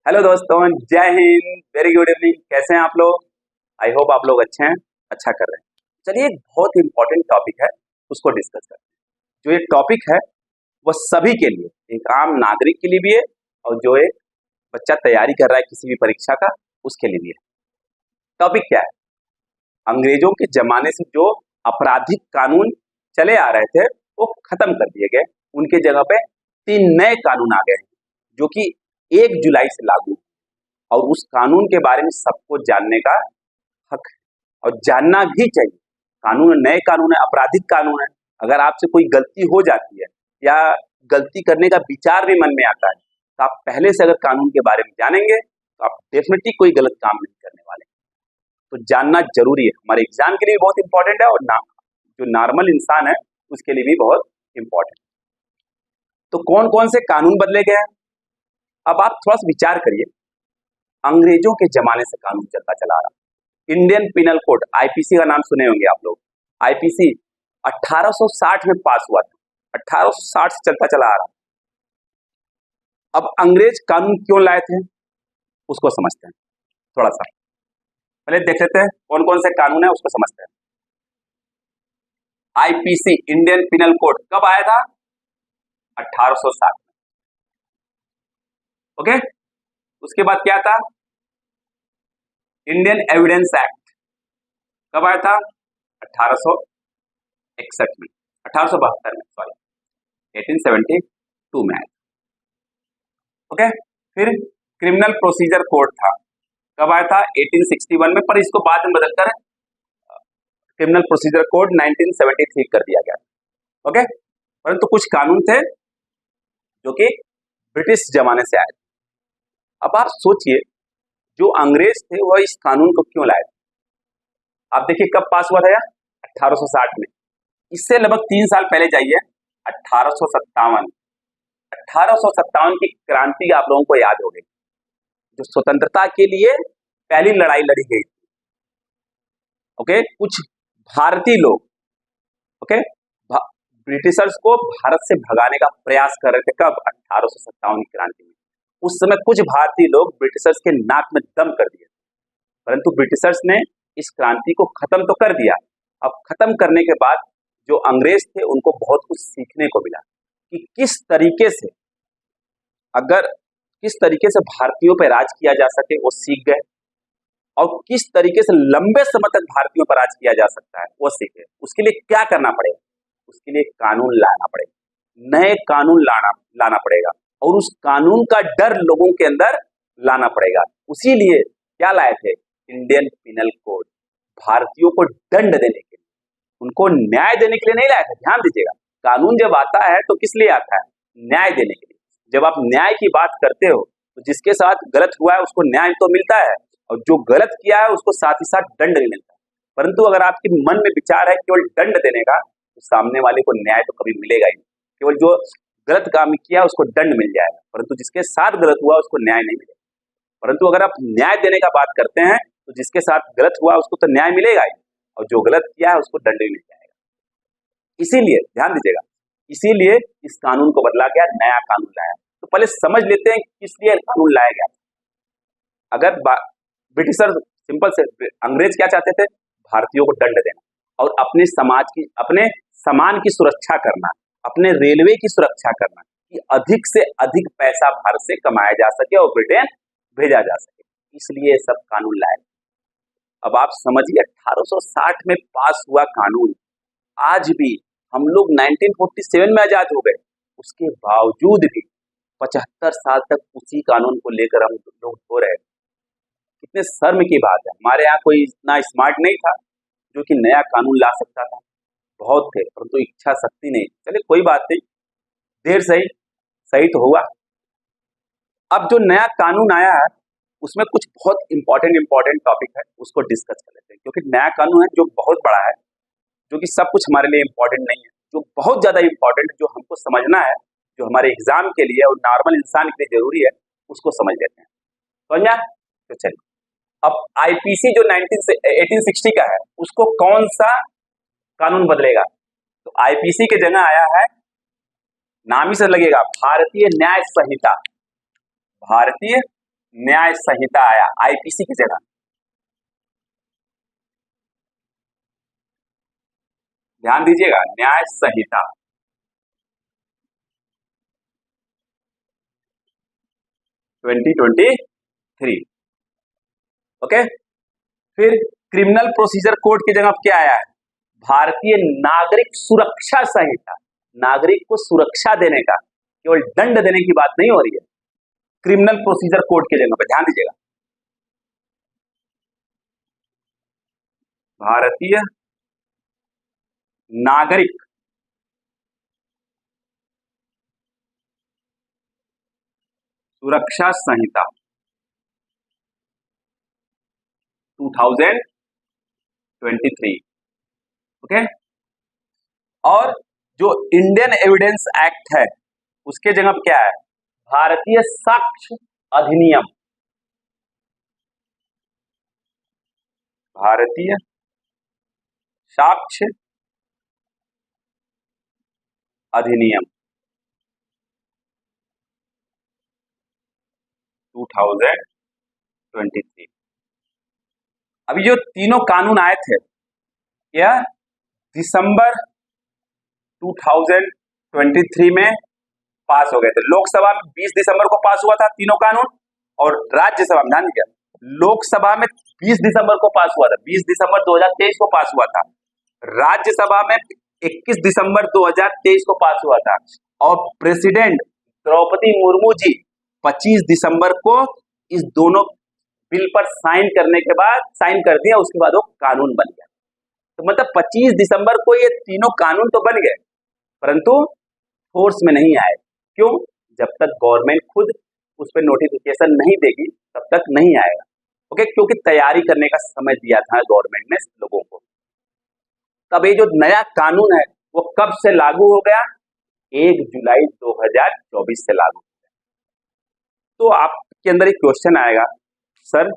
Hello दोस्तों, जय Hind, very good evening. कैसे हैं आप लोग? आई होप आप लोग अच्छे हैं, अच्छा कर रहे हैं। चलिए, एक बहुत इंपॉर्टेंट टॉपिक है, उसको डिस्कस करते हैं। जो ये टॉपिक है वो सभी के लिए, एक आम नागरिक के लिए भी है और जो एक बच्चा तैयारी कर रहा है किसी भी परीक्षा का, उसके लिए भी है। टॉपिक क्या है? अंग्रेजों के जमाने से जो आपराधिक कानून चले आ रहे थे वो खत्म कर दिए गए। उनके जगह पे 3 नए कानून आ गए जो कि 1 जुलाई से लागू हैं। और उस कानून के बारे में सबको जानने का हक है और जानना भी चाहिए। कानून नए कानून है, आपराधिक कानून है। अगर आपसे कोई गलती हो जाती है या गलती करने का विचार भी मन में आता है तो आप पहले से अगर कानून के बारे में जानेंगे तो आप डेफिनेटली कोई गलत काम नहीं करने वाले। तो जानना जरूरी है, हमारे एग्जाम के लिए भी बहुत इंपॉर्टेंट है और जो नॉर्मल इंसान है उसके लिए भी बहुत इंपॉर्टेंट है। तो कौन कौन से कानून बदले गए हैं? अब आप थोड़ा सा विचार करिए। अंग्रेजों के जमाने से कानून चलता चला आ रहा। इंडियन पिनल कोड, आईपीसी का नाम सुने होंगे आप लोग। आईपीसी 1860 में पास हुआ था, 1860 से चलता चला आ रहा। अब अंग्रेज कानून क्यों लाए थे उसको समझते हैं थोड़ा सा। पहले देख लेते हैं कौन कौन से कानून है, उसको समझते हैं। आईपीसी, इंडियन पिनल कोड, कब आया था? 1860 में। ओके, उसके बाद क्या था? इंडियन एविडेंस एक्ट कब आया था? 1861 में, 1872 में, सॉरी, 1872 में आया। ओके, फिर क्रिमिनल प्रोसीजर कोड था, कब आया था? 1861 में, पर इसको बाद में बदलकर क्रिमिनल प्रोसीजर कोड 1973 कर दिया गया। ओके, परंतु कुछ कानून थे जो कि ब्रिटिश जमाने से आए थे। अब आप सोचिए, जो अंग्रेज थे वह इस कानून को क्यों लाए थे? आप देखिए कब पास हुआ था यार? 1860 में। इससे लगभग 3 साल पहले जाइए, 1857। 1857 की क्रांति आप लोगों को याद होगी, जो स्वतंत्रता के लिए पहली लड़ाई लड़ी गई थी। ओके, कुछ भारतीय लोग, ओके, ब्रिटिशर्स को भारत से भगाने का प्रयास कर रहे थे। कब? 1857 की क्रांति में। उस समय कुछ भारतीय लोग ब्रिटिशर्स के नाक में दम कर दिए, परंतु ब्रिटिशर्स ने इस क्रांति को खत्म तो कर दिया। अब खत्म करने के बाद जो अंग्रेज थे उनको बहुत कुछ सीखने को मिला कि किस तरीके से भारतीयों पर राज किया जा सके, वो सीख गए। और किस तरीके से लंबे समय तक भारतीयों पर राज किया जा सकता है वो सीखे। उसके लिए क्या करना पड़ेगा? उसके लिए कानून लाना पड़ेगा, नए कानून लाना पड़ेगा और उस कानून का डर लोगों के अंदर लाना पड़ेगा। उसी लिए क्या लाए थे? Indian penal code. भारतीयों को दंड देने के लिए, उनको न्याय देने के लिए नहीं लाया था। ध्यान दीजिएगा, कानून जब आता है तो किस लिए आता है? न्याय देने के लिए। जब आप न्याय की बात करते हो तो जिसके साथ गलत हुआ है उसको न्याय तो मिलता है और जो गलत किया है उसको साथ ही साथ दंड भी मिलता है। परंतु अगर आपके मन में विचार है केवल दंड देने का, तो सामने वाले को न्याय तो कभी मिलेगा ही नहीं। केवल जो गलत काम किया उसको दंड मिल जाएगा, परंतु जिसके साथ गलत हुआ उसको न्याय नहीं मिलेगा। परंतु अगर आप न्याय देने का बात करते हैं तो जिसके साथ गलत हुआ उसको तो न्याय मिलेगा ही और जो गलत किया है उसको दंड भी मिल जाएगा। इसीलिए ध्यान दीजिएगा, इसीलिए इस कानून को बदला गया, नया कानून लाया। तो पहले समझ लेते हैं किस लिए कानून लाया गया। अगर ब्रिटिशर, सिंपल से, अंग्रेज क्या चाहते थे? भारतीयों को दंड देना और अपने समाज की, अपने सामान की सुरक्षा करना, अपने रेलवे की सुरक्षा करना कि अधिक से अधिक पैसा भारत से कमाया जा सके और ब्रिटेन भेजा जा सके। इसलिए सब कानून लाए। अब आप समझिए, 1860 में पास हुआ कानून आज भी, हम लोग 1947 में आजाद हो गए, उसके बावजूद भी 75 साल तक उसी कानून को लेकर हम लोग हो रहे हैं। कितने शर्म की बात है। हमारे यहाँ कोई इतना स्मार्ट नहीं था जो कि नया कानून ला सकता था। बहुत थे परंतु इच्छा शक्ति नहीं। चलिए कोई बात नहीं, देर सही सही तो हुआ। अब जो नया कानून आया है उसमें कुछ बहुत इंपॉर्टेंट टॉपिक है, उसको डिस्कस कर लेते हैं। क्योंकि नया कानून है जो बहुत बड़ा है, जो कि सब कुछ हमारे लिए इंपॉर्टेंट नहीं है, जो बहुत ज्यादा इंपॉर्टेंट, जो हमको समझना है, जो हमारे एग्जाम के लिए और नॉर्मल इंसान के लिए जरूरी है, उसको समझ लेते हैं। समझा? तो चलिए, अब आईपीसी जो 1860 का है उसको कौन सा कानून बदलेगा? तो आईपीसी के जगह आया है, नाम ही से लगेगा, भारतीय न्याय संहिता। भारतीय न्याय संहिता आया आईपीसी की जगह। ध्यान दीजिएगा, न्याय संहिता 2023। ओके, फिर क्रिमिनल प्रोसीजर कोड की जगह क्या आया है? भारतीय नागरिक सुरक्षा संहिता। नागरिक को सुरक्षा देने का, केवल दंड देने की बात नहीं हो रही है, क्रिमिनल प्रोसीजर कोड की जगह पे ध्यान दीजिएगा। भारतीय नागरिक सुरक्षा संहिता 2023। ओके, और जो इंडियन एविडेंस एक्ट है उसके जगह पे क्या है? भारतीय साक्ष्य अधिनियम। भारतीय साक्ष्य अधिनियम 2023। अभी जो तीनों कानून आए थे यह दिसंबर 2023 में पास हो गए थे। लोकसभा में 20 दिसंबर को पास हुआ था तीनों कानून, और राज्यसभा में ध्यान दीजिए, लोकसभा में 20 दिसंबर को पास हुआ था, 20 दिसंबर 2023 को पास हुआ था। राज्यसभा में 21 दिसंबर 2023 को पास हुआ था, और प्रेसिडेंट द्रौपदी मुर्मू जी 25 दिसंबर को इस दोनों बिल पर साइन करने के बाद साइन कर दिया, उसके बाद वो कानून बन गया। तो मतलब 25 दिसंबर को ये तीनों कानून तो बन गए, परंतु फोर्स में नहीं आए। क्यों? जब तक गवर्नमेंट खुद उस पर नोटिफिकेशन नहीं देगी तब तक नहीं आएगा। ओके, क्योंकि तैयारी करने का समय दिया था गवर्नमेंट ने लोगों को। तब ये जो नया कानून है वो कब से लागू हो गया? 1 जुलाई 2024 से लागू हो गया। तो आपके अंदर एक क्वेश्चन आएगा, सर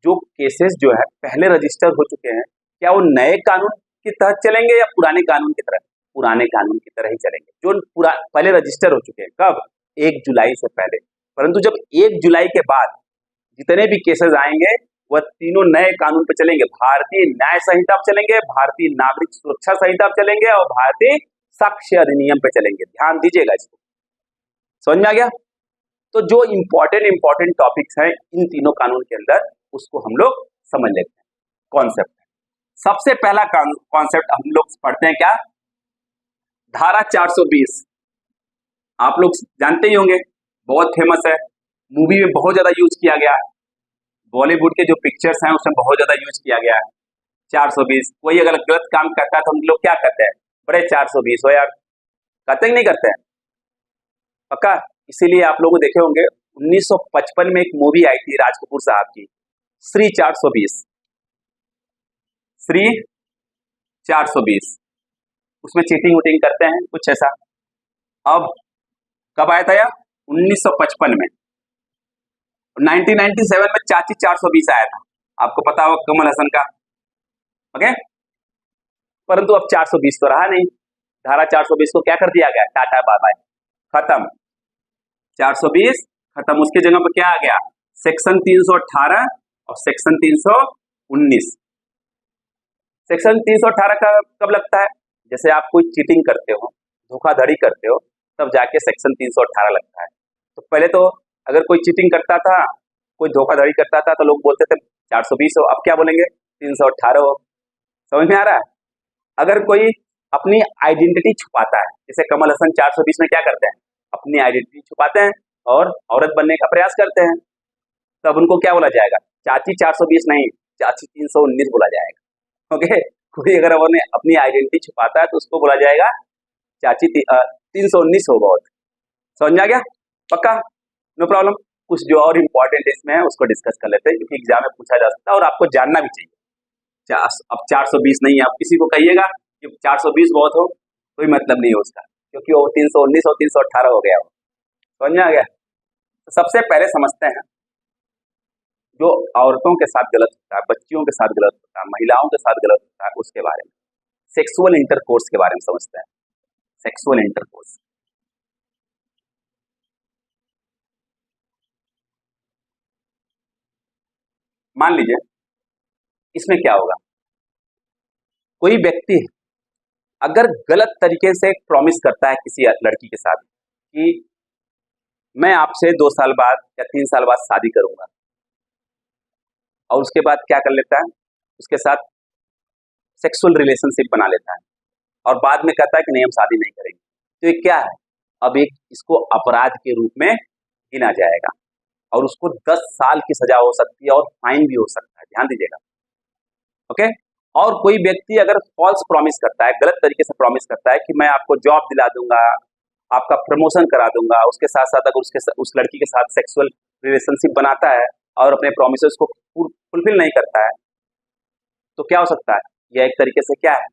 जो केसेस जो है पहले रजिस्टर हो चुके हैं, क्या वो नए कानून के तहत चलेंगे या पुराने कानून की तरह? पुराने कानून की तरह ही चलेंगे, जो पहले रजिस्टर हो चुके हैं। कब? 1 जुलाई से पहले। परंतु जब 1 जुलाई के बाद जितने भी केसेस आएंगे वह तीनों नए कानून पे चलेंगे। भारतीय न्याय संहिता पे चलेंगे, भारतीय नागरिक सुरक्षा संहिता पे चलेंगे, और भारतीय साक्ष्य अधिनियम पे चलेंगे। ध्यान दीजिएगा इसको। समझ में आ गया? तो जो इंपॉर्टेंट टॉपिक्स हैं इन तीनों कानून के अंदर, उसको हम लोग समझ लेते हैं। कॉन्सेप्ट, सबसे पहला कॉन्सेप्ट हम लोग पढ़ते हैं क्या? धारा 420। आप लोग जानते ही होंगे, बहुत फेमस है, मूवी में बहुत ज्यादा यूज किया गया है, बॉलीवुड के जो पिक्चर्स हैं उसमें बहुत ज्यादा यूज किया गया है। 420, कोई अगर गलत काम करता है तो हम लोग क्या करते हैं? बड़े 420 हो यार, कहते ही नहीं करते हैं? पक्का? इसीलिए आप लोग देखे होंगे 1955 में एक मूवी आई थी राज कपूर साहब की, श्री 420। श्री 420, उसमें चीटिंग वुटिंग करते हैं कुछ ऐसा। अब कब आया था यार? 1955 में। 1997 में चाची 420 आया था, आपको पता होगा, कमल हसन का। ओके, परंतु अब 420 तो रहा नहीं। धारा 420 को क्या कर दिया गया? टाटा बाय बाय, खत्म। 420 खत्म, उसके जगह पर क्या आ गया? सेक्शन 318 और सेक्शन 319। सेक्शन 318 का कब लगता है? जैसे आप कोई चीटिंग करते हो, धोखाधड़ी करते हो, तब जाके सेक्शन 318 लगता है। तो पहले तो अगर कोई चीटिंग करता था, कोई धोखाधड़ी करता था, तो लोग बोलते थे 420 हो, अब क्या बोलेंगे? 318 हो। समझ में आ रहा है? अगर कोई अपनी आइडेंटिटी छुपाता है, जैसे कमल हसन 420 में क्या करते हैं? अपनी आइडेंटिटी छुपाते हैं और औरत बनने का प्रयास करते हैं, तब उनको क्या बोला जाएगा? चाची 420 नहीं, चाची 319 बोला जाएगा। ओके, कोई अगर अपनी आइडेंटिटी छुपाता है तो उसको बोला जाएगा चाची 319 हो। बहुत समझ में आ गया? पक्का? No problem. कुछ जो और इम्पोर्टेंट इसमें है उसको डिस्कस कर लेते हैं, क्योंकि एग्जाम में पूछा जा सकता है और आपको जानना भी चाहिए। अब 420 नहीं है, आप किसी को कहिएगा कि 420 बहुत हो, कोई मतलब नहीं है उसका, क्योंकि वो 319 और 318 हो गया हो। समझ में आ गया? तो सबसे पहले समझते हैं जो औरतों के साथ गलत होता है, बच्चियों के साथ गलत होता है, महिलाओं के साथ गलत होता है, उसके बारे में, सेक्सुअल इंटरकोर्स के बारे में समझते हैं। सेक्सुअल इंटरकोर्स, मान लीजिए इसमें क्या होगा, कोई व्यक्ति अगर गलत तरीके से प्रॉमिस करता है किसी लड़की के साथ कि मैं आपसे 2 साल बाद या 3 साल बाद शादी करूंगा, और उसके बाद क्या कर लेता है, उसके साथ सेक्सुअल रिलेशनशिप बना लेता है और बाद में कहता है कि नहीं हम शादी नहीं करेंगे, तो ये क्या है, अब एक इसको अपराध के रूप में गिना जाएगा और उसको 10 साल की सजा हो सकती है और फाइन भी हो सकता है, ध्यान दीजिएगा। ओके। और कोई व्यक्ति अगर फॉल्स प्रॉमिस करता है, गलत तरीके से प्रॉमिस करता है कि मैं आपको जॉब दिला दूंगा, आपका प्रमोशन करा दूंगा, उसके साथ साथ अगर उस लड़की के साथ सेक्सुअल रिलेशनशिप बनाता है और अपने प्रॉमिसेस को फुलफिल नहीं करता है, तो क्या हो सकता है, यह एक तरीके से क्या है,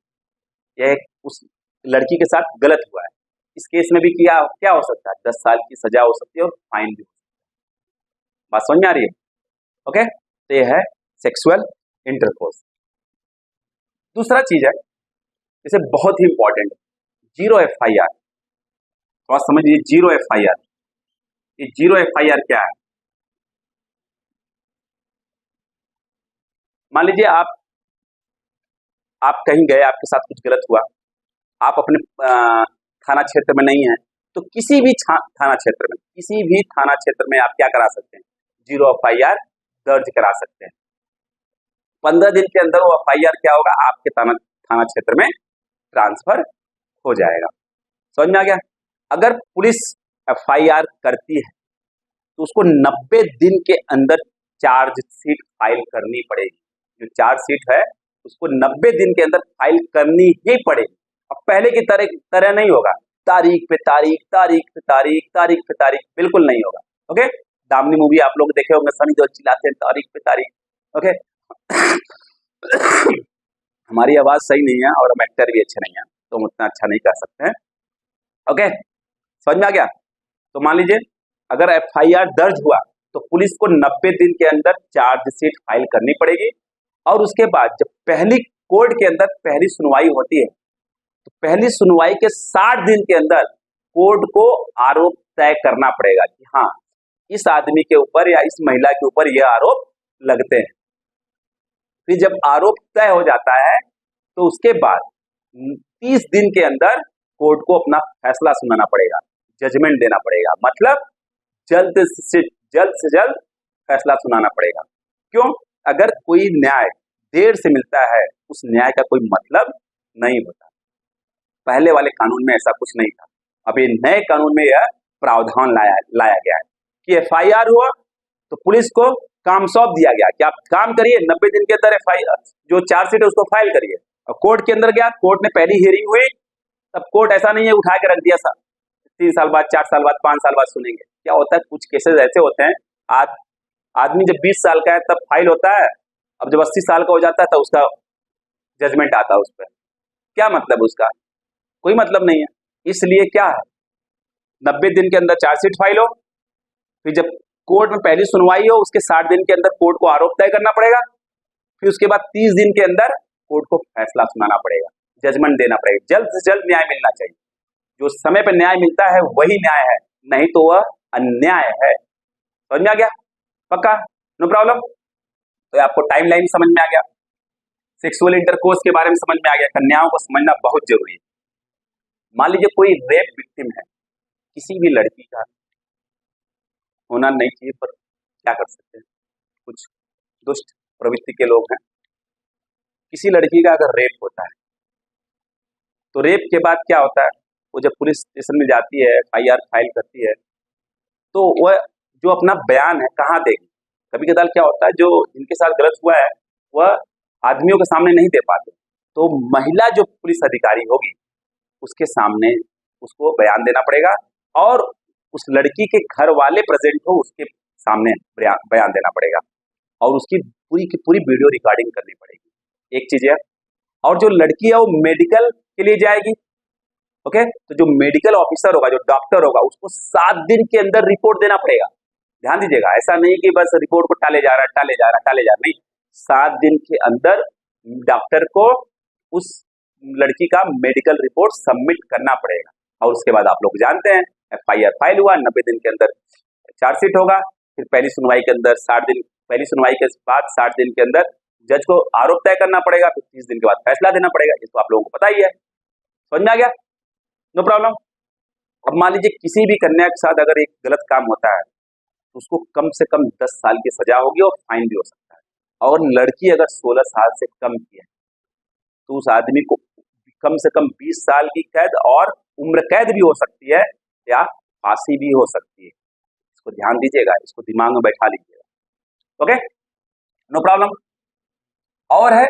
यह उस लड़की के साथ गलत हुआ है। इस केस में भी क्या हो सकता है, 10 साल की सजा हो सकती है और फाइन भी हो सकता है। बात समझ में आ रही है? ओके, तो यह है सेक्सुअल इंटरकोर्स। दूसरा चीज है, जैसे बहुत ही इंपॉर्टेंट, जीरो FIR। थोड़ा समझिए, जीरो FIR। ये जीरो FIR क्या है? मान लीजिए आप कहीं गए, आपके साथ कुछ गलत हुआ, आप अपने थाना क्षेत्र में नहीं है, तो किसी भी थाना क्षेत्र में आप क्या करा सकते हैं, जीरो FIR दर्ज करा सकते हैं। 15 दिन के अंदर वो FIR क्या होगा, आपके थाना क्षेत्र में ट्रांसफर हो जाएगा। समझ में आ गया? अगर पुलिस FIR करती है तो उसको 90 दिन के अंदर चार्जशीट फाइल करनी पड़ेगी। जो चार्जशीट है उसको 90 दिन के अंदर फाइल करनी ही पड़ेगी। अब पहले की तरह नहीं होगा, तारीख पे तारीख बिल्कुल नहीं होगा। ओके, दामिनी मूवी आप लोग देखे होंगे, सनी देओल चिल्लाते हैं तारीख पे तारीख। ओके हमारी आवाज सही नहीं है और हम एक्टर भी अच्छे नहीं है, तो हम उतना अच्छा नहीं कर सकते हैं। ओके, समझ में आ गया? तो मान लीजिए अगर FIR दर्ज हुआ तो पुलिस को 90 दिन के अंदर चार्जशीट फाइल करनी पड़ेगी, और उसके बाद जब पहली कोर्ट के अंदर पहली सुनवाई होती है तो पहली सुनवाई के 60 दिन के अंदर कोर्ट को आरोप तय करना पड़ेगा कि हाँ, इस आदमी के ऊपर या इस महिला के ऊपर यह आरोप लगते हैं। फिर जब आरोप तय हो जाता है तो उसके बाद 30 दिन के अंदर कोर्ट को अपना फैसला सुनाना पड़ेगा, जजमेंट देना पड़ेगा। मतलब जल्द से जल्द फैसला सुनाना पड़ेगा। क्यों? अगर कोई न्याय देर से मिलता है उस न्याय का कोई मतलब नहीं होता। पहले वाले कानून में ऐसा कुछ नहीं था, अब ये नए कानून में यह प्रावधान लाया गया है कि FIR हुआ तो पुलिस को काम सौंप दिया गया कि आप काम करिए, 90 दिन के अंदर FIR जो चार्जशीट है उसको फाइल करिए। और कोर्ट के अंदर गया, कोर्ट ने पहली हियरिंग हुई, तब कोर्ट ऐसा नहीं है उठा के रख दिया 3 साल बाद, 4 साल बाद, 5 साल बाद सुनेंगे। क्या होता है, कुछ केसेस ऐसे होते हैं, आदमी जब 20 साल का है तब फाइल होता है, अब जब 80 साल का हो जाता है तब उसका जजमेंट आता है उस पर। क्या मतलब उसका? कोई मतलब नहीं है। इसलिए क्या है, 90 दिन के अंदर चार्जशीट फाइल हो, फिर जब कोर्ट में पहली सुनवाई हो उसके 60 दिन के अंदर कोर्ट को आरोप तय करना पड़ेगा, फिर उसके बाद 30 दिन के अंदर कोर्ट को फैसला सुनाना पड़ेगा, जजमेंट देना पड़ेगा। जल्द से जल्द न्याय मिलना चाहिए। जो समय पर न्याय मिलता है वही न्याय है, नहीं तो वह अन्याय है। समझ में आ गया? पक्का? No problem? तो आपको टाइमलाइन समझ में आ गया, सेक्सुअल इंटरकोर्स के बारे में समझ में आ गया। कन्याओं को समझना बहुत जरूरी है। मान लीजिए कोई रेप विक्टिम है, किसी भी लड़की का होना नहीं चाहिए, पर क्या कर सकते हैं, कुछ दुष्ट प्रवृत्ति के लोग हैं। किसी लड़की का अगर रेप होता है तो रेप के बाद क्या होता है, वो जब पुलिस स्टेशन में जाती है, FIR फाइल करती है, तो वह जो अपना बयान है कहाँ देगी। कभी कदार क्या होता है, जो जिनके साथ गलत हुआ है वह आदमियों के सामने नहीं दे पाते, तो महिला जो पुलिस अधिकारी होगी उसके सामने उसको बयान देना पड़ेगा, और उस लड़की के घर वाले प्रेजेंट हो उसके सामने बयान देना पड़ेगा, और उसकी पूरी की पूरी वीडियो रिकॉर्डिंग करनी पड़ेगी। एक चीज है। और जो लड़की है वो मेडिकल के लिए जाएगी। ओके, तो जो मेडिकल ऑफिसर होगा, जो डॉक्टर होगा, उसको 7 दिन के अंदर रिपोर्ट देना पड़ेगा। ध्यान दीजिएगा, ऐसा नहीं कि बस रिपोर्ट को टाले जा रहा नहीं, 7 दिन के अंदर डॉक्टर को उस लड़की का मेडिकल रिपोर्ट सबमिट करना पड़ेगा। और उसके बाद आप लोग जानते हैं FIR फाइल हुआ, 90 दिन के अंदर चार्जशीट होगा, फिर पहली सुनवाई के अंदर 60 दिन, पहली सुनवाई के बाद 60 दिन के अंदर जज को आरोप तय करना पड़ेगा, फिर 30 दिन के बाद फैसला देना पड़ेगा। ये तो आप लोगों को पता ही है। समझ में आ गया? No problem. अब मान लीजिए किसी भी कन्या के साथ अगर एक गलत काम होता है तो उसको कम से कम 10 साल की सजा होगी और फाइन भी हो सकता है। और लड़की अगर 16 साल से कम की है तो उस आदमी को कम से कम 20 साल की कैद और उम्र कैद भी हो सकती है या फांसी भी हो सकती है। इसको ध्यान दीजिएगा, इसको दिमाग में बैठा लीजिएगा। Okay, no problem. और है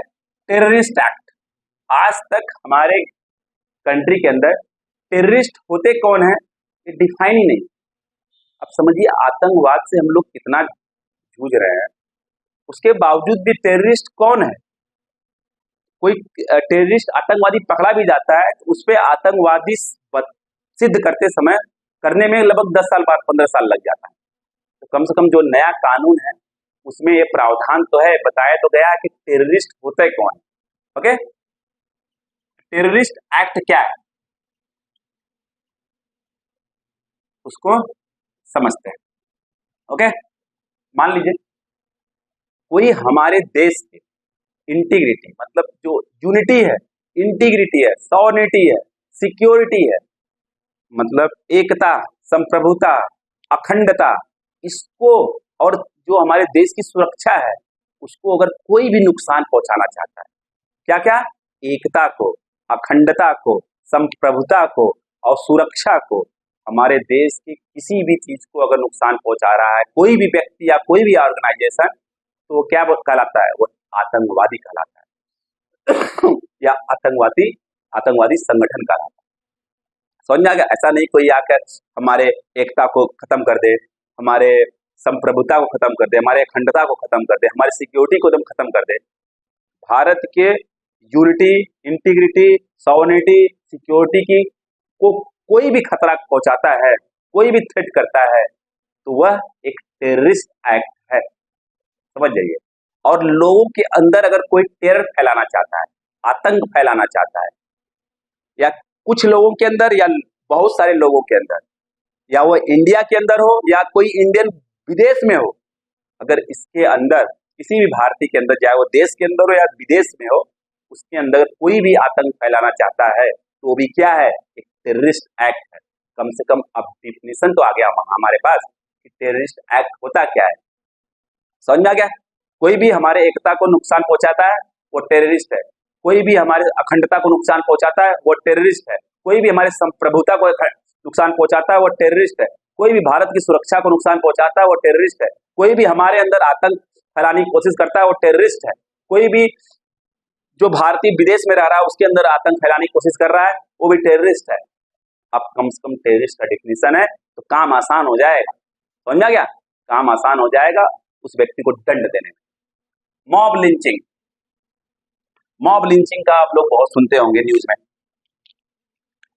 टेररिस्ट एक्ट। आज तक हमारे कंट्री के अंदर टेररिस्ट होते कौन है ये डिफाइन ही नहीं। अब समझिए आतंकवाद से हम लोग कितना जूझ रहे हैं, उसके बावजूद भी टेररिस्ट कौन है। कोई टेररिस्ट आतंकवादी पकड़ा भी जाता है तो उस पर आतंकवादी सिद्ध करते समय करने में लगभग 10 साल बाद 15 साल लग जाता है। तो कम से कम जो नया कानून है उसमें ये प्रावधान तो है, बताया तो गया है कि टेररिस्ट होते कौन है। ओके, टेररिस्ट एक्ट क्या है उसको समझते हैं। ओके, मान लीजिए कोई हमारे देश के इंटीग्रिटी, मतलब जो यूनिटी है, इंटीग्रिटी है, सॉवरेनिटी है, सिक्योरिटी है, मतलब एकता, संप्रभुता, अखंडता, इसको और जो हमारे देश की सुरक्षा है उसको अगर कोई भी नुकसान पहुंचाना चाहता है, क्या क्या, एकता को, अखंडता को, संप्रभुता को और सुरक्षा को, हमारे देश की किसी भी चीज को अगर नुकसान पहुंचा रहा है कोई भी व्यक्ति या कोई भी ऑर्गेनाइजेशन, तो वो क्या कहलाता है, वो आतंकवादी कहलाता है या आतंकवादी संगठन कहलाता है। समझ में आ गया? ऐसा नहीं कोई आकर हमारे एकता को खत्म कर दे, हमारे संप्रभुता को खत्म कर दे, हमारे अखंडता को खत्म कर दे, हमारी सिक्योरिटी को एकदम खत्म कर दे। भारत के यूनिटी, इंटीग्रिटी, सॉवरेनिटी, सिक्योरिटी की को कोई भी खतरा पहुंचाता है, कोई भी थ्रेट करता है तो वह एक टेररिस्ट एक्ट है। समझ जाइए। और लोगों के अंदर अगर कोई टेरर फैलाना चाहता है, आतंक फैलाना चाहता है, या कुछ लोगों के अंदर या बहुत सारे लोगों के अंदर, या वो इंडिया के अंदर हो या कोई इंडियन विदेश में हो, अगर इसके अंदर किसी भी भारतीय के अंदर, चाहे वो देश के अंदर हो या विदेश में हो, उसके अंदर कोई भी आतंक फैलाना चाहता है तो वो भी क्या है, एक टेररिस्ट एक्ट है। कम से कम अब डिफिनेशन तो आ गया हमारे पास कि टेररिस्ट एक्ट होता क्या है। समझ में आ गया? कोई भी हमारे एकता को नुकसान पहुंचाता है वो टेररिस्ट है, कोई भी हमारे अखंडता को नुकसान पहुंचाता है वो टेररिस्ट है, कोई भी हमारे संप्रभुता को नुकसान पहुंचाता है वो टेररिस्ट है, कोई भी भारत की सुरक्षा को नुकसान पहुंचाता है वो टेररिस्ट है, कोई भी हमारे अंदर आतंक फैलाने की कोशिश करता है वो टेररिस्ट है, कोई भी जो भारतीय विदेश में रह रहा है उसके अंदर आतंक फैलाने की कोशिश कर रहा है वो भी टेररिस्ट है। अब कम से कम टेररिस्ट का डिफिनेशन है तो काम आसान हो जाएगा। समझ में आ गया? काम आसान हो जाएगा उस व्यक्ति को दंड देने में। मॉब लिंचिंग, मॉब लिंचिंग का आप लोग बहुत सुनते होंगे न्यूज में,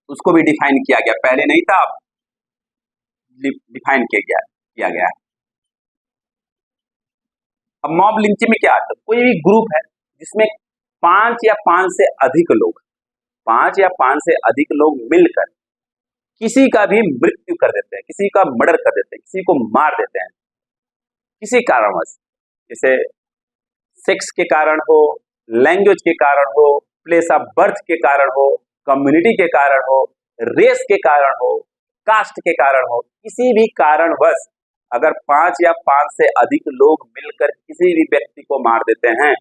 उसको भी डिफाइन किया गया, पहले नहीं था, अब डिफाइन किया गया है। अब मॉब लिंचिंग में क्या आता है, कोई भी ग्रुप है जिसमें 5 या 5 से अधिक लोग मिलकर किसी का भी मृत्यु कर देते हैं, किसी का मर्डर कर देते हैं, किसी को मार देते हैं किसी कारणवश, जैसे सेक्स के कारण हो, लैंग्वेज के कारण हो, प्लेस ऑफ बर्थ के कारण हो, कम्युनिटी के कारण हो, रेस के कारण हो, कास्ट के कारण हो, किसी भी कारणवश अगर 5 या 5 से अधिक लोग मिलकर किसी भी व्यक्ति को मार देते हैं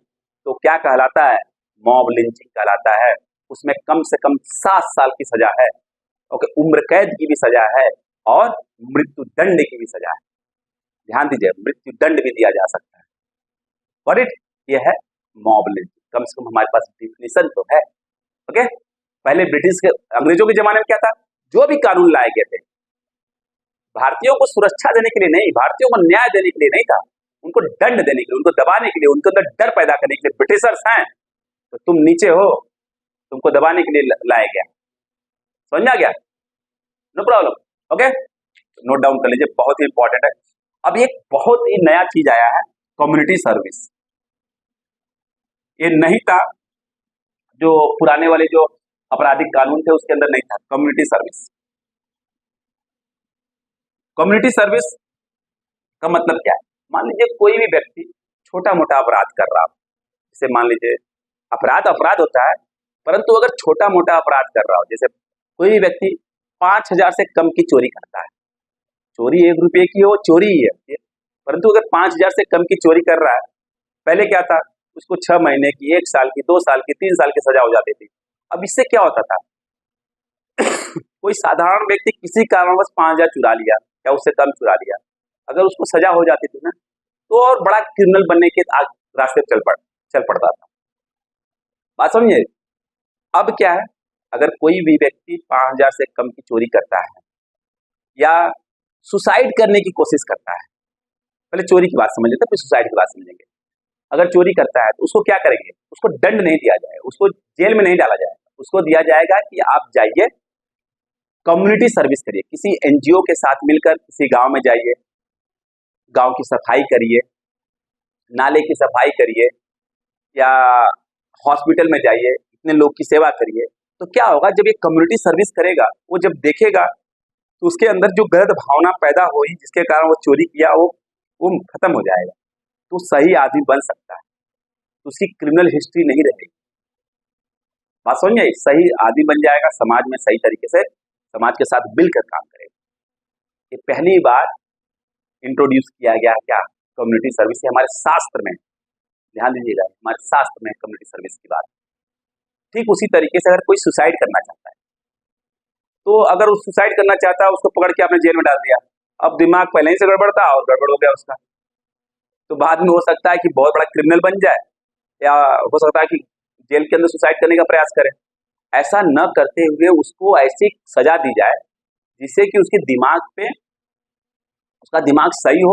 तो क्या कहलाता है, मॉब लिंचिंग कहलाता है। उसमें कम से कम 7 साल की सजा है, ओके, उम्र कैद की भी सजा है और मृत्यु दंड की भी सजा है। ध्यान दीजिए, मृत्यु दंड भी दिया जा सकता है। और ये है मॉब लिंचिंग। कम से कम हमारे पास डिफिनेशन तो है। ओके, पहले ब्रिटिश के, अंग्रेजों के जमाने में क्या था, जो भी कानून लाए गए थे भारतीयों को सुरक्षा देने के लिए नहीं, भारतीयों को न्याय देने के लिए नहीं था, उनको दंड देने के लिए, उनको दबाने के लिए, उनके अंदर डर पैदा करने के लिए। ब्रिटिशर्स हैं तो तुम नीचे हो, तुमको दबाने के लिए लाया गया। समझ आ गया? No problem. Okay, note down कर लीजिए, बहुत ही इंपॉर्टेंट है। अब एक बहुत ही नया चीज आया है, कम्युनिटी सर्विस। ये नहीं था, जो पुराने वाले जो आपराधिक कानून थे उसके अंदर नहीं था कम्युनिटी सर्विस। कम्युनिटी सर्विस का मतलब क्या है? मान लीजिए कोई भी व्यक्ति छोटा मोटा अपराध कर रहा हो, जैसे मान लीजिए अपराध अपराध होता है, परंतु अगर छोटा मोटा अपराध कर रहा हो, जैसे कोई भी व्यक्ति 5,000 से कम की चोरी करता है, चोरी 1 रुपये की हो, चोरी ही है, परंतु अगर 5,000 से कम की चोरी कर रहा है, पहले क्या था, उसको 6 महीने की, 1 साल की, 2 साल की, 3 साल की सजा हो जाती थी। अब इससे क्या होता था, कोई साधारण व्यक्ति किसी कारणवश 5,000 चुरा लिया या उससे कम चुरा लिया, अगर उसको सजा हो जाती थी ना, तो और बड़ा क्रिमिनल बनने के रास्ते पर चल पड़ता था। बात समझिए। अब क्या है, अगर कोई भी व्यक्ति 5,000 से कम की चोरी करता है या सुसाइड करने की कोशिश करता है, पहले चोरी की बात समझ लेते हैं, फिर सुसाइड की बात समझेंगे। अगर चोरी करता है तो उसको क्या करेंगे, उसको दंड नहीं दिया जाएगा, उसको जेल में नहीं डाला जाएगा, उसको दिया जाएगा कि आप जाइए कम्युनिटी सर्विस करिए, किसी एनजीओ के साथ मिलकर किसी गांव में जाइए, गांव की सफाई करिए, नाले की सफाई करिए, या हॉस्पिटल में जाइए, इतने लोग की सेवा करिए। तो क्या होगा, जब ये कम्युनिटी सर्विस करेगा, वो जब देखेगा तो उसके अंदर जो गलत भावना पैदा हुई जिसके कारण वो चोरी किया, वो खत्म हो जाएगा, तो सही आदमी बन सकता है, तो उसकी क्रिमिनल हिस्ट्री नहीं रहेगी। बात समझ में, सही आदमी बन जाएगा, समाज में सही तरीके से समाज के साथ मिलकर काम करेगा। ये पहली बार इंट्रोड्यूस किया गया है, क्या, कम्युनिटी सर्विस, हमारे शास्त्र में, ध्यान दीजिएगा, हमारे शास्त्र में कम्युनिटी सर्विस की बात। ठीक उसी तरीके से अगर कोई सुसाइड करना चाहता है, तो अगर वो सुसाइड करना चाहता है, उसको पकड़ के आपने जेल में डाल दिया, अब दिमाग पहले ही से गड़बड़ था और गड़बड़ हो गया उसका, तो बाद में हो सकता है कि बहुत बड़ा क्रिमिनल बन जाए, या हो सकता है कि जेल के अंदर सुसाइड करने का प्रयास करे। ऐसा न करते हुए उसको ऐसी सजा दी जाए जिससे कि उसके दिमाग पे, उसका दिमाग सही हो,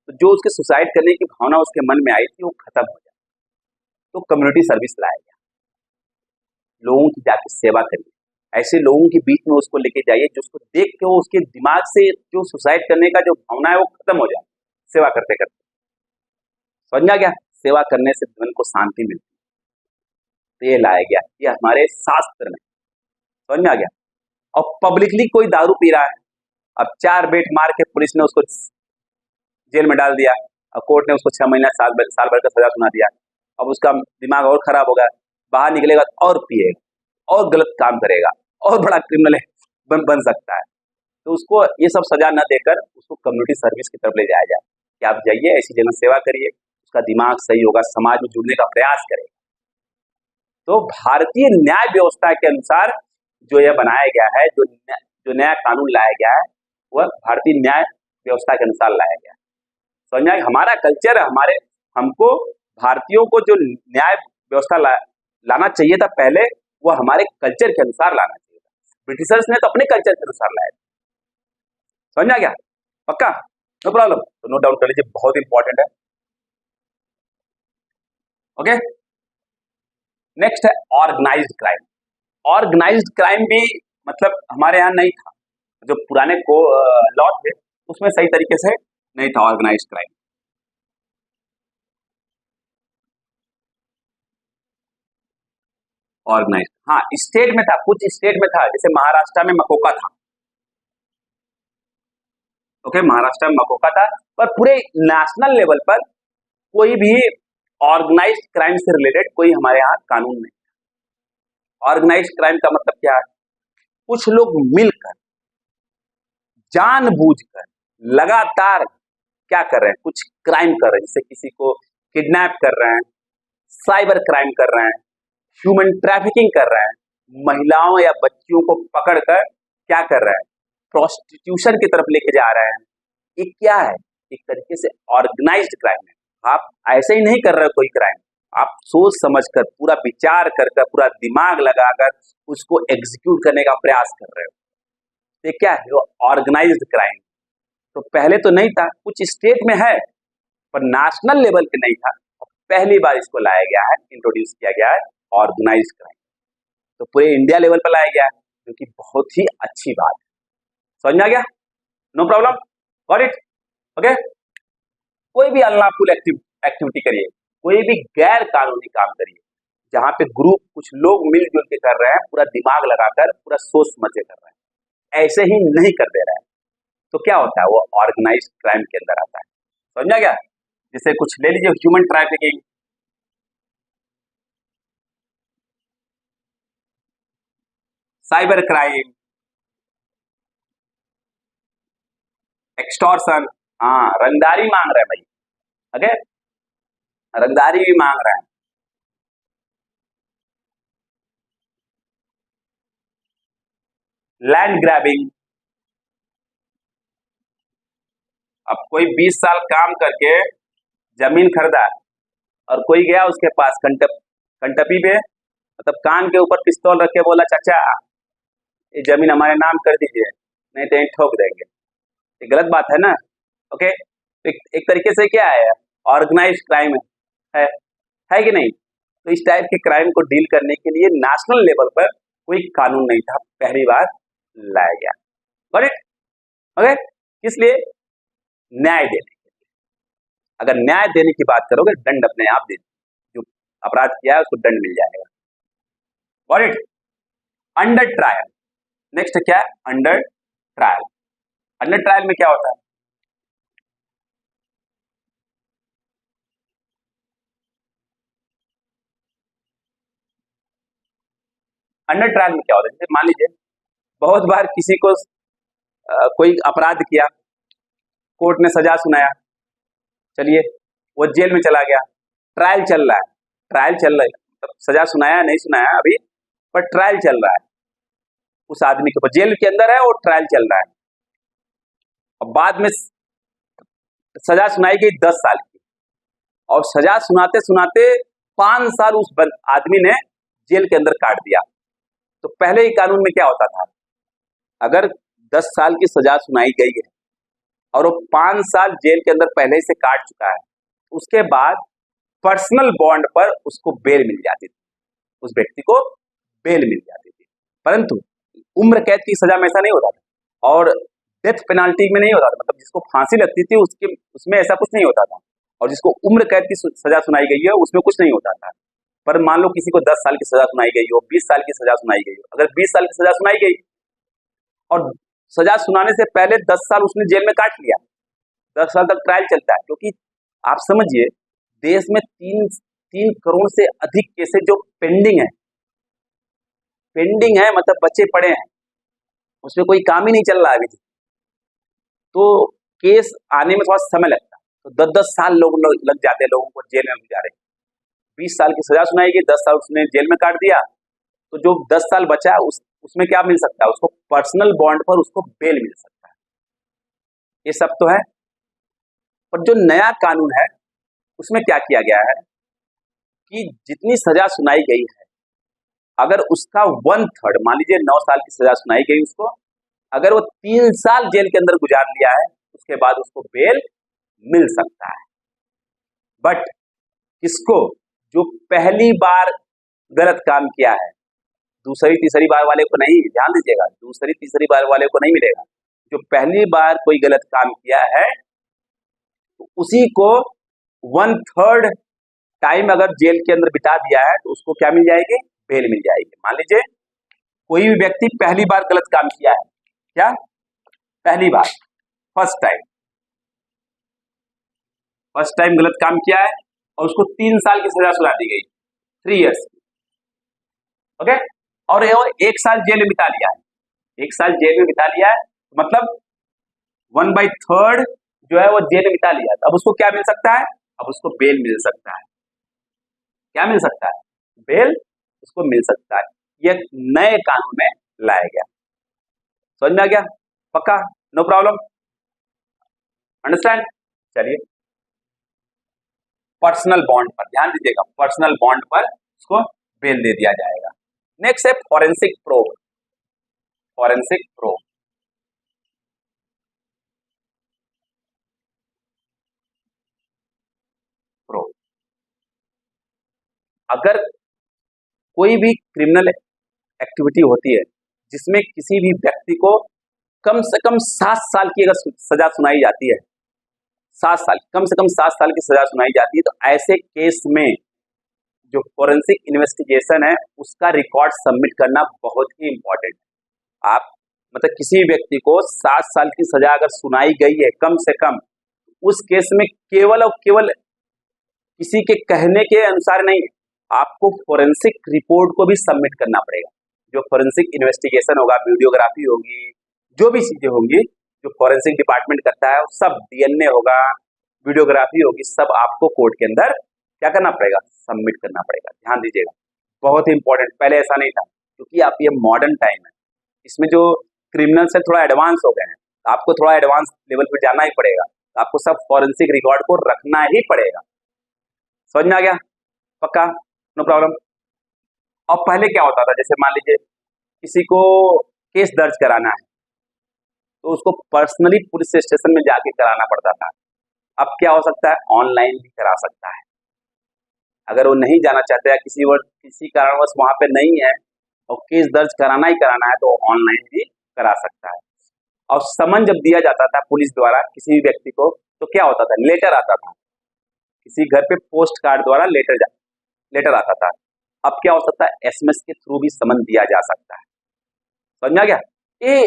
तो जो उसके सुसाइड करने की भावना उसके मन में आई थी वो खत्म हो जाए। तो कम्युनिटी सर्विस लाया गया, लोगों की जाकर सेवा करिए, ऐसे लोगों के बीच में उसको लेके जाइए जो उसको देख के वो उसके दिमाग से जो सुसाइड करने का जो भावना है वो खत्म हो जाए, सेवा करते करते। समझ आ गया, सेवा करने से मन को शांति मिलती है, तो ये लाया गया, ये हमारे शास्त्र में, समझ में आ गया। और पब्लिकली कोई दारू पी रहा है, अब 4 बेट मार के पुलिस ने उसको जेल में डाल दिया, और कोर्ट ने उसको 6 महीना साल भर का सजा सुना दिया, अब उसका दिमाग और खराब होगा, बाहर निकलेगा तो और पिएगा और गलत काम करेगा और बड़ा क्रिमिनल बन सकता है। तो उसको ये सब सजा न देकर उसको कम्युनिटी सर्विस की तरफ ले जाया जाए कि आप जाइए ऐसी जगह सेवा करिए, उसका दिमाग सही होगा, समाज में जुड़ने का प्रयास करेगा। तो भारतीय न्याय व्यवस्था के अनुसार जो यह बनाया गया है, जो नया कानून लाया गया है, वह भारतीय न्याय व्यवस्था के अनुसार लाया गया है। समझ में, हमारा कल्चर, हमको भारतीयों को जो न्याय व्यवस्था लाना चाहिए था पहले, वह हमारे कल्चर के अनुसार लाना चाहिए था। ब्रिटिशर्स ने तो अपने कल्चर के अनुसार लाया। समझ में आ गया, पक्का, नो प्रॉब्लम, तो नोट डाउन कर लीजिए, बहुत इंपॉर्टेंट है। ओके, नेक्स्ट है ऑर्गेनाइज्ड क्राइम। ऑर्गेनाइज्ड क्राइम भी मतलब हमारे यहाँ नहीं था, जो पुराने लॉ थे उसमें सही तरीके से नहीं था ऑर्गेनाइज्ड क्राइम। ऑर्गेनाइज्ड, हाँ, स्टेट में था, कुछ स्टेट में था, जैसे महाराष्ट्र में मकोका था। ओके, महाराष्ट्र में मकोका था, पर पूरे नेशनल लेवल पर कोई भी ऑर्गेनाइज्ड क्राइम से रिलेटेड कोई हमारे यहाँ कानून नहीं। ऑर्गेनाइज्ड क्राइम का मतलब क्या है, कुछ लोग मिलकर जानबूझकर लगातार क्या कर रहे हैं, कुछ क्राइम कर रहे हैं, जैसे किसी को किडनैप कर रहे हैं, साइबर क्राइम कर रहे हैं, ह्यूमन ट्रैफिकिंग कर रहे हैं, महिलाओं या बच्चियों को पकड़कर क्या कर रहे हैं, प्रोस्टिट्यूशन की तरफ लेके जा रहे हैं। ये क्या है, एक तरीके से ऑर्गेनाइज्ड क्राइम है। आप ऐसे ही नहीं कर रहे हो कोई क्राइम, आप सोच समझकर, पूरा विचार कर, पूरा दिमाग लगाकर उसको एग्जीक्यूट करने का प्रयास कर रहे हो। ये क्या है, वो ऑर्गेनाइज्ड क्राइम। तो पहले तो नहीं था, कुछ स्टेट में है पर नेशनल लेवल पे नहीं था, पहली बार इसको लाया गया है, इंट्रोड्यूस किया गया है ऑर्गेनाइज्ड क्राइम। तो पूरे इंडिया लेवल पर लाया गया है, जो कि बहुत ही अच्छी बात है। समझ में आ गया, no problem, got it, okay. कोई भी अनलॉफुल एक्टिविटी करिए, कोई भी गैर कानूनी काम करिए, जहां पे ग्रुप कुछ लोग मिलजुल के कर रहे हैं, पूरा दिमाग लगाकर, पूरा सोच समझ के कर रहे हैं, ऐसे ही नहीं कर दे रहे हैं, तो क्या होता है, वो ऑर्गेनाइज्ड क्राइम के अंदर आता है। समझा क्या? जैसे कुछ ले लीजिए, human trafficking, cyber crime, extortion, हाँ रंगदारी मांग रहे हैं भाई, ओके, रंगदारी भी मांग रहे हैं। लैंड ग्रैबिंग, अब कोई 20 साल काम करके जमीन खरीदा और कोई गया उसके पास कंटपी पे, मतलब कान के ऊपर पिस्तौल रख के बोला चाचा ये जमीन हमारे नाम कर दीजिए नहीं तो यहीं ठोक देंगे, ये गलत बात है ना? ओके, एक तरीके से क्या है, ऑर्गेनाइज्ड क्राइम है कि नहीं? तो इस टाइप के क्राइम को डील करने के लिए नेशनल लेवल पर कोई कानून नहीं था, पहली बार लाया गया। Got it? ओके, किस लिए? न्याय देने के लिए। अगर न्याय देने की बात करोगे दंड अपने आप दे, जो अपराध किया है उसको दंड मिल जाएगा। Got it? Under trial, next क्या है? Under trial. अंडर ट्रायल में क्या होता है? अंडर ट्रायल में क्या होता है? जैसे मान लीजिए बहुत बार किसी को कोई अपराध किया, कोर्ट ने सजा सुनाया, चलिए वो जेल में चला गया, ट्रायल चल रहा है, ट्रायल चल रहा है, मतलब सजा सुनाया नहीं सुनाया अभी, पर ट्रायल चल रहा है उस आदमी के ऊपर, जेल के अंदर है और ट्रायल चल रहा है, और बाद में सजा सुनाई गई 10 साल की, और सजा सुनाते सुनाते 5 साल उस आदमी ने जेल के अंदर काट दिया। तो पहले ही कानून में क्या होता था, अगर 10 साल की सजा सुनाई गई है और वो 5 साल जेल के अंदर पहले से काट चुका है, उसके बाद पर्सनल बॉन्ड पर उसको बेल मिल जाती थी, उस व्यक्ति को बेल मिल जाती थी। परंतु उम्र कैद की सजा में ऐसा नहीं होता था, और डेथ पेनाल्टी में नहीं होता था, मतलब जिसको फांसी लगती थी उसमें ऐसा कुछ नहीं होता था, और जिसको उम्र कैद की सजा सुनाई गई है उसमें कुछ नहीं होता था। पर मान लो किसी को 10 साल की सजा सुनाई गई हो, 20 साल की सजा सुनाई गई हो, अगर 20 साल की सजा सुनाई गई और सजा सुनाने से पहले 10 साल उसने जेल में काट लिया, 10 साल तक ट्रायल चलता है, क्योंकि आप समझिए देश में 3 करोड़ से अधिक केसेस जो पेंडिंग है, मतलब बच्चे पड़े हैं, उसमें कोई काम ही नहीं चल रहा है अभी, तो केस आने में थोड़ा समय लगता है, तो 10-10 साल लोग लग जाते हैं, लोगों को जेल में गुजारे। 20 साल की सजा सुनाई गई, 10 साल उसने जेल में काट दिया, तो जो 10 साल बचा उसमें क्या मिल सकता है, उसको पर्सनल बॉन्ड पर उसको बेल मिल सकता है। ये सब तो है, पर जो नया कानून है उसमें क्या किया गया है कि जितनी सजा सुनाई गई है, अगर उसका 1/3, मान लीजिए 9 साल की सजा सुनाई गई उसको, अगर वो 3 साल जेल के अंदर गुजार लिया है, उसके बाद उसको बेल मिल सकता है। बट किसको? जो पहली बार गलत काम किया है, दूसरी तीसरी बार वाले को नहीं, ध्यान दीजिएगा, दूसरी तीसरी बार वाले को नहीं मिलेगा। जो पहली बार कोई गलत काम किया है तो उसी को 1/3 टाइम अगर जेल के अंदर बिता दिया है तो उसको क्या मिल जाएगी? बेल मिल जाएगी। मान लीजिए कोई भी व्यक्ति पहली बार गलत काम किया है, क्या पहली बार, फर्स्ट टाइम गलत काम किया है और उसको 3 साल की सजा सुना दी गई, 3 इयर्स की, ओके, और 1 साल जेल में बिता लिया है, 1 साल जेल में बिता लिया है, मतलब 1/3 जो है वो जेल में बिता लिया, अब उसको क्या मिल सकता है? अब उसको बेल मिल सकता है। क्या मिल सकता है? बेल उसको मिल सकता है। यह नए कानून में लाया गया। समझ में आ गया? पक्का? No problem? अंडरस्टैंड? चलिए, पर्सनल बॉन्ड पर ध्यान दीजिएगा, पर्सनल बॉन्ड पर उसको बेल दे दिया जाएगा। नेक्स्ट है forensic probe. Forensic probe, probe अगर कोई भी क्रिमिनल एक्टिविटी होती है जिसमें किसी भी व्यक्ति को कम से कम 7 साल की अगर सजा सुनाई जाती है, 7 साल, कम से कम 7 साल की सजा सुनाई जाती है, तो ऐसे केस में जो फॉरेंसिक इन्वेस्टिगेशन है उसका रिकॉर्ड सबमिट करना बहुत ही इंपॉर्टेंट है। आप मतलब किसी व्यक्ति को 7 साल की सजा अगर सुनाई गई है कम से कम, उस केस में केवल और केवल किसी के कहने के अनुसार नहीं, आपको फोरेंसिक रिपोर्ट को भी सबमिट करना पड़ेगा। जो फोरेंसिक इन्वेस्टिगेशन होगा, वीडियोग्राफी होगी, जो भी चीजें होंगी जो फोरेंसिक डिपार्टमेंट करता है, सब डीएनए होगा, वीडियोग्राफी होगी, सब आपको कोर्ट के अंदर क्या करना पड़ेगा, सबमिट करना पड़ेगा। ध्यान दीजिएगा, बहुत ही इंपॉर्टेंट। पहले ऐसा नहीं था, क्योंकि आप ये मॉडर्न टाइम है, इसमें जो क्रिमिनल्स है थोड़ा एडवांस हो गए हैं, आपको थोड़ा एडवांस लेवल पे जाना ही पड़ेगा, आपको सब फॉरेंसिक रिकॉर्ड को रखना ही पड़ेगा। समझ में आ गया? पक्का? No problem. और पहले क्या होता था, जैसे मान लीजिए किसी को केस दर्ज कराना है तो उसको पर्सनली पुलिस स्टेशन में जाके कराना पड़ता था। अब क्या हो सकता है, ऑनलाइन भी करा सकता है। अगर वो नहीं जाना चाहते हैं, किसी कारणवश वहां पे नहीं है और केस दर्ज कराना ही कराना है, तो ऑनलाइन भी करा सकता है। और समन जब दिया जाता था पुलिस द्वारा किसी भी व्यक्ति को, तो क्या होता था, लेटर आता था, किसी घर पे पोस्ट कार्ड द्वारा लेटर आता था। अब क्या हो सकता है, एसएमएस के थ्रू भी समन दिया जा सकता है। समझ में आ गया? ये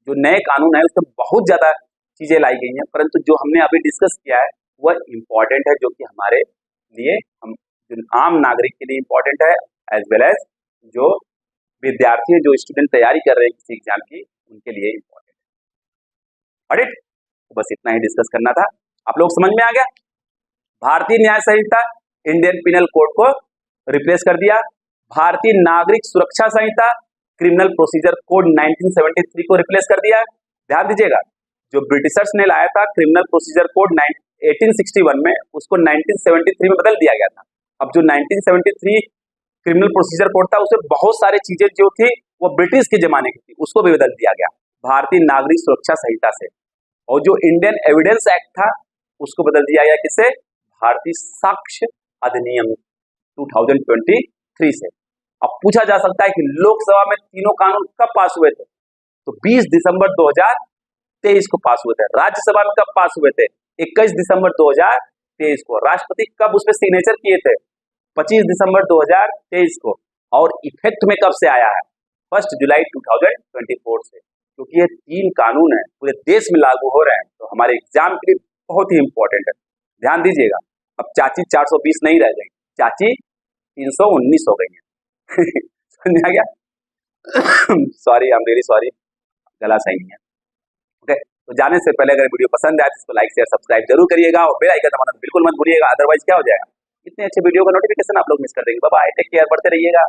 जो नए कानून है उसमें बहुत ज्यादा चीजें लाई गई हैं, परंतु जो हमने अभी डिस्कस किया है वह इम्पोर्टेंट है, जो कि हमारे लिए, हम जो आम नागरिक के लिए इम्पोर्टेंट है, एज वेल एज जो विद्यार्थी है, जो स्टूडेंट तैयारी कर रहे हैं किसी एग्जाम की, उनके लिए इम्पोर्टेंट है। ऑडिट, तो बस इतना ही डिस्कस करना था। आप लोग समझ में आ गया? भारतीय न्याय संहिता इंडियन पिनल कोड को रिप्लेस कर दिया, भारतीय नागरिक सुरक्षा संहिता क्रिमिनल प्रोसीजर कोड 1973 को रिप्लेस कर दिया। ध्यान दीजिएगा, जो ब्रिटिशर्स ने लाया था क्रिमिनल प्रोसीजर कोड 1861 में, उसको 1973 में बदल दिया गया था। अब जो 1973 क्रिमिनल प्रोसीजर कोड था, उसमें बहुत सारी चीजें जो थी वो ब्रिटिश के जमाने की थी, उसको भी बदल दिया गया भारतीय नागरिक सुरक्षा संहिता से। और जो इंडियन एविडेंस एक्ट था, उसको बदल दिया गया किससे, भारतीय साक्ष्य अधिनियम 2023 से। अब पूछा जा सकता है कि लोकसभा में तीनों कानून कब पास हुए थे, तो 20 दिसंबर 2023 को पास हुए थे। राज्यसभा में कब पास हुए थे, 21 दिसंबर 2023 को। राष्ट्रपति कब उस पर सिग्नेचर किए थे, 25 दिसंबर 2023 को। और इफेक्ट में कब से आया है, 1 जुलाई 2024 से। क्योंकि ये 3 कानून है, पूरे देश में लागू हो रहे हैं, तो हमारे एग्जाम के लिए बहुत ही इंपॉर्टेंट है। ध्यान दीजिएगा, अब चाची 420 नहीं रह गई, चाची 319 हो गई है। समझ आ गया? Sorry, I am really sorry, गला सही नहीं है। ओके, तो जाने से पहले अगर वीडियो पसंद आए तो इसको लाइक शेयर सब्सक्राइब जरूर करिएगा, और बेल आइकन दबाना बिल्कुल मत भूलिएगा, अदरवाइज क्या हो जाएगा, इतने अच्छे वीडियो का नोटिफिकेशन आप लोग मिस कर देंगे। बाय बाय, टेक केयर, पढ़ते रहिएगा।